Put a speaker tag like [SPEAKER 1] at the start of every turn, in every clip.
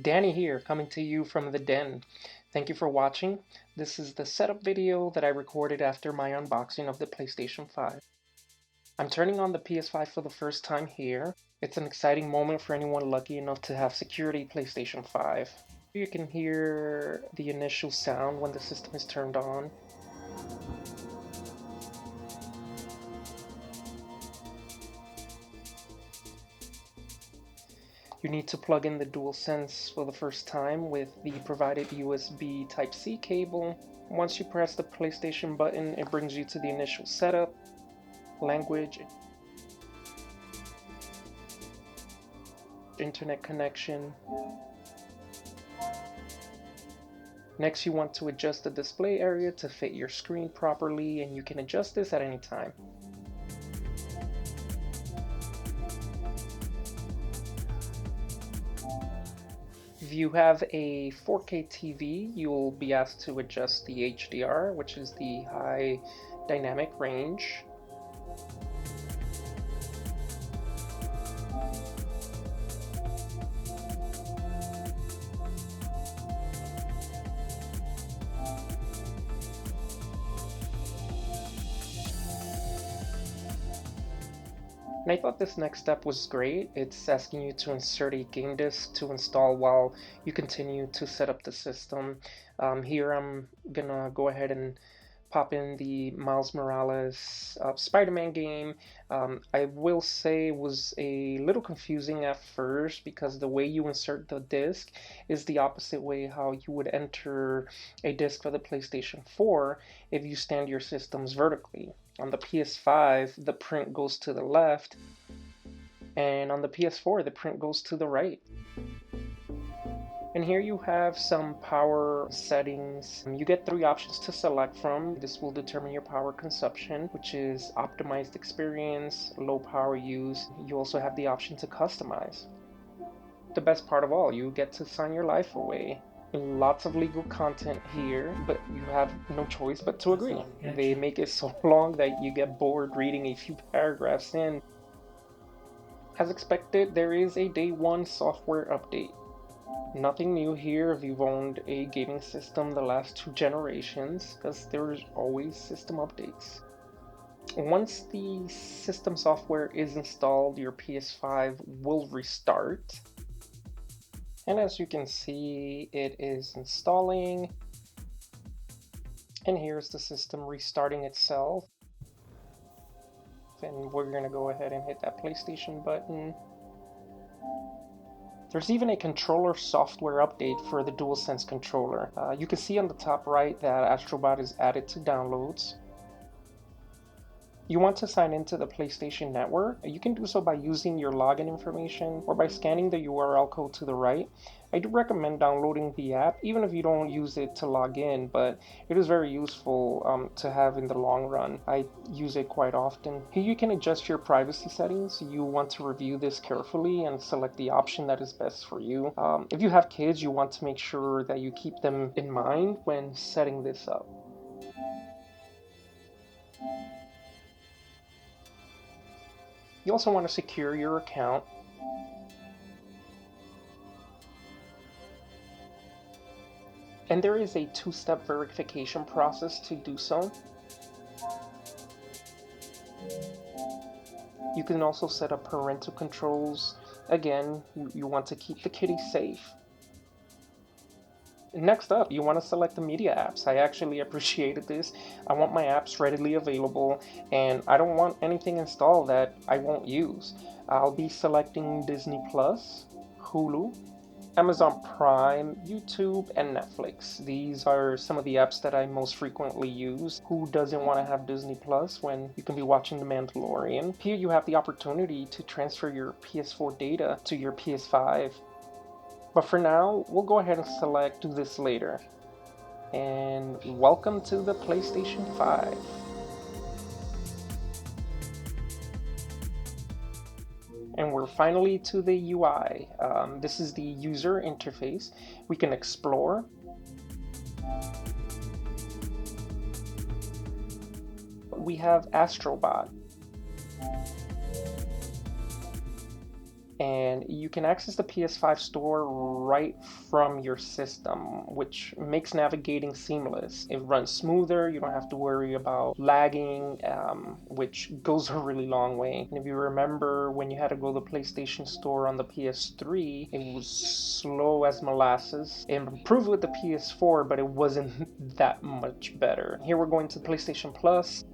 [SPEAKER 1] Danny here, coming to you from the den. Thank you for watching. This is the setup video that I recorded after my unboxing of the PlayStation 5. I'm turning on the PS5 for the first time here. It's an exciting moment for anyone lucky enough to have secured a PlayStation 5. You can hear the initial sound when the system is turned on. You need to plug in the DualSense for the first time with the provided USB Type-C cable. Once you press the PlayStation button, it brings you to the initial setup, language, internet connection. Next, you want to adjust the display area to fit your screen properly, and you can adjust this at any time. If you have a 4K TV, you'll be asked to adjust the HDR, which is the high dynamic range. And I thought this next step was great. It's asking you to insert a game disc to install while you continue to set up the system. Here I'm gonna go ahead and pop in the Miles Morales Spider-Man game. I will say it was a little confusing at first because the way you insert the disc is the opposite way how you would enter a disc for the PlayStation 4 if you stand your systems vertically. On the PS5, the print goes to the left, and on the PS4, the print goes to the right. And here you have some power settings. You get 3 options to select from. This will determine your power consumption, which is optimized experience, low power use. You also have the option to customize. The best part of all, you get to sign your life away. Lots of legal content here, but you have no choice but to agree. They make it so long that you get bored reading a few paragraphs in. As expected, there is a day 1 software update. Nothing new here if you've owned a gaming system the last 2 generations, because there's always system updates. Once the system software is installed, your PS5 will restart. And as you can see, it is installing. And here's the system restarting itself. And we're going to go ahead and hit that PlayStation button. There's even a controller software update for the DualSense Controller. You can see on the top right that Astrals is added to downloads. You want to sign into the PlayStation Network? You can do so by using your login information or by scanning the URL code to the right. I do recommend downloading the app, even if you don't use it to log in, but it is very useful to have in the long run. I use it quite often. Here you can adjust your privacy settings. You want to review this carefully and select the option that is best for you. If you have kids, you want to make sure that you keep them in mind when setting this up. You also want to secure your account. And there is a 2-step verification process to do so. You can also set up parental controls. Again, you want to keep the kitty safe. Next up, you want to select the media apps. I actually appreciated this. I want my apps readily available, and I don't want anything installed that I won't use. I'll be selecting Disney+, Hulu, Amazon Prime, YouTube, and Netflix. These are some of the apps that I most frequently use. Who doesn't want to have Disney Plus when you can be watching The Mandalorian? Here you have the opportunity to transfer your PS4 data to your PS5. But for now, we'll go ahead and select Do This Later. And welcome to the PlayStation 5. And we're finally to the UI. This is the user interface. We can explore. We have Astrobot. And you can access the PS5 Store right from your system, which makes navigating seamless. It runs smoother, you don't have to worry about lagging, which goes a really long way. And if you remember when you had to go to the PlayStation Store on the PS3, it was slow as molasses. It improved with the PS4, but it wasn't that much better. Here we're going to PlayStation Plus.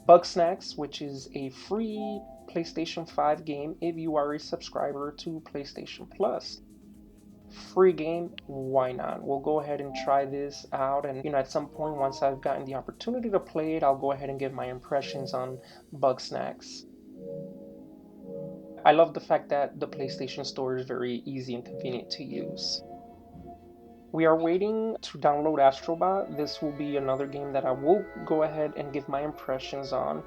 [SPEAKER 1] Bugsnax, which is a free PlayStation 5 game if you are a subscriber to PlayStation Plus. Free game, why not? We'll go ahead and try this out, and at some point, once I've gotten the opportunity to play it, I'll go ahead and give my impressions on Bugsnax. I love the fact that the PlayStation Store is very easy and convenient to use. We are waiting to download Astrobot. This will be another game that I will go ahead and give my impressions on.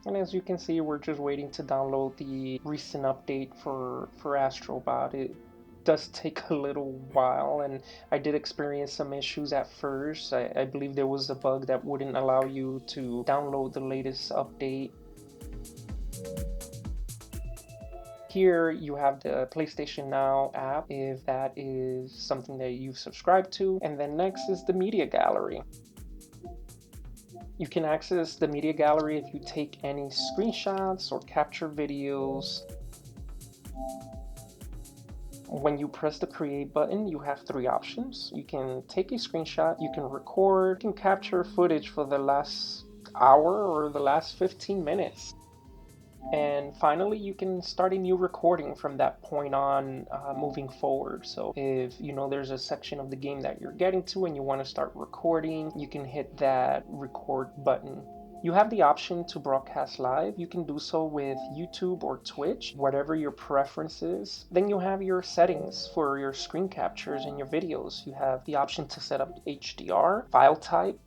[SPEAKER 1] And as you can see, we're just waiting to download the recent update for Astrobot. It does take a little while, and I did experience some issues at first. I believe there was a bug that wouldn't allow you to download the latest update. Here you have the PlayStation Now app, if that is something that you've subscribed to. And then next is the media gallery. You can access the media gallery if you take any screenshots or capture videos. When you press the create button, you have three options. You can take a screenshot, you can record, you can capture footage for the last hour or the last 15 minutes. And finally, you can start a new recording from that point on, moving forward. So if there's a section of the game that you're getting to and you want to start recording, you can hit that record button. You have the option to broadcast live. You can do so with YouTube or Twitch, whatever your preference is. Then you have your settings for your screen captures and your videos. You have the option to set up HDR, file type,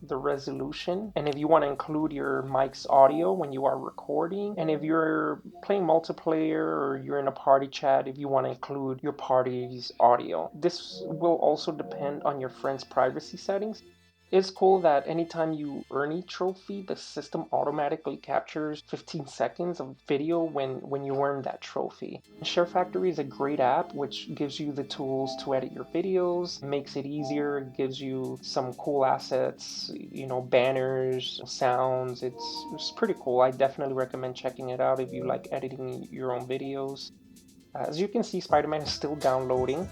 [SPEAKER 1] the resolution, and if you want to include your mic's audio when you are recording, and if you're playing multiplayer or you're in a party chat, if you want to include your party's audio. This will also depend on your friend's privacy settings. It's cool that anytime you earn a trophy, the system automatically captures 15 seconds of video when you earn that trophy. Share Factory is a great app which gives you the tools to edit your videos, makes it easier, gives you some cool assets, banners, sounds. It's pretty cool. I definitely recommend checking it out if you like editing your own videos. As you can see, Spider-Man is still downloading.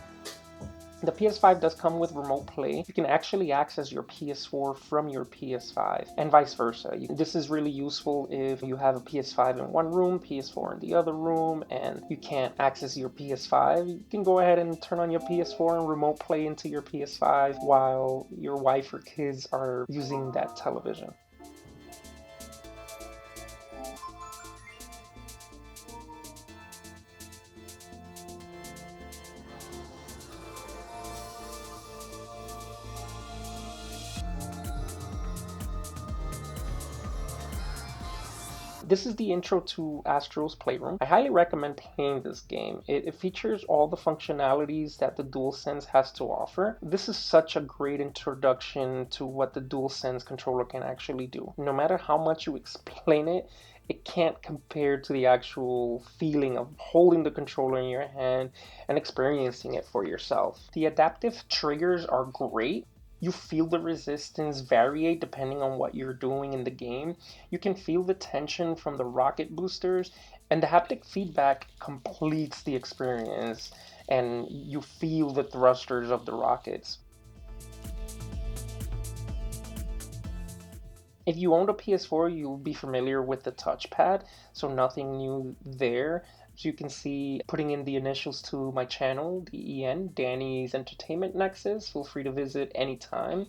[SPEAKER 1] The PS5 does come with remote play. You can actually access your PS4 from your PS5 and vice versa. This is really useful if you have a PS5 in one room, PS4 in the other room, and you can't access your PS5. You can go ahead and turn on your PS4 and remote play into your PS5 while your wife or kids are using that television. This is the intro to Astrals Playroom. I highly recommend playing this game. It features all the functionalities that the DualSense has to offer. This is such a great introduction to what the DualSense controller can actually do. No matter how much you explain it, it can't compare to the actual feeling of holding the controller in your hand and experiencing it for yourself. The adaptive triggers are great. You feel the resistance vary depending on what you're doing in the game. You can feel the tension from the rocket boosters, and the haptic feedback completes the experience, and you feel the thrusters of the rockets. If you own a PS4, you'll be familiar with the touchpad, so nothing new there. As you can see, putting in the initials to my channel, DEN, Danny's Entertainment Nexus. Feel free to visit anytime.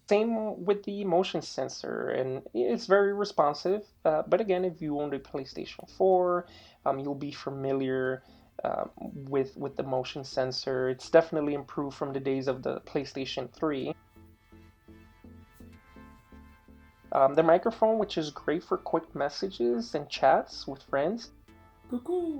[SPEAKER 1] Same with the motion sensor, and it's very responsive. But again, if you own a PlayStation 4, you'll be familiar with the motion sensor. It's definitely improved from the days of the PlayStation 3. The microphone, which is great for quick messages and chats with friends.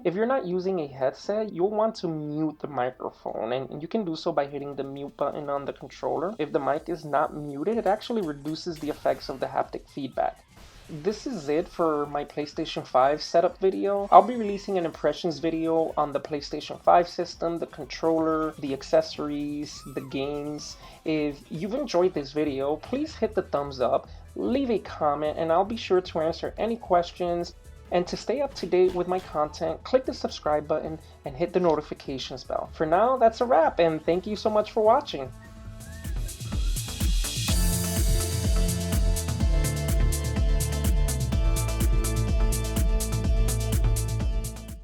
[SPEAKER 1] If you're not using a headset, you'll want to mute the microphone, and you can do so by hitting the mute button on the controller. If the mic is not muted, it actually reduces the effects of the haptic feedback. This is it for my PlayStation 5 setup video. I'll be releasing an impressions video on the PlayStation 5 system, the controller, the accessories, the games. If you've enjoyed this video, please hit the thumbs up, leave a comment, and I'll be sure to answer any questions. And to stay up to date with my content, click the subscribe button and hit the notifications bell. For now, that's a wrap, and thank you so much for watching.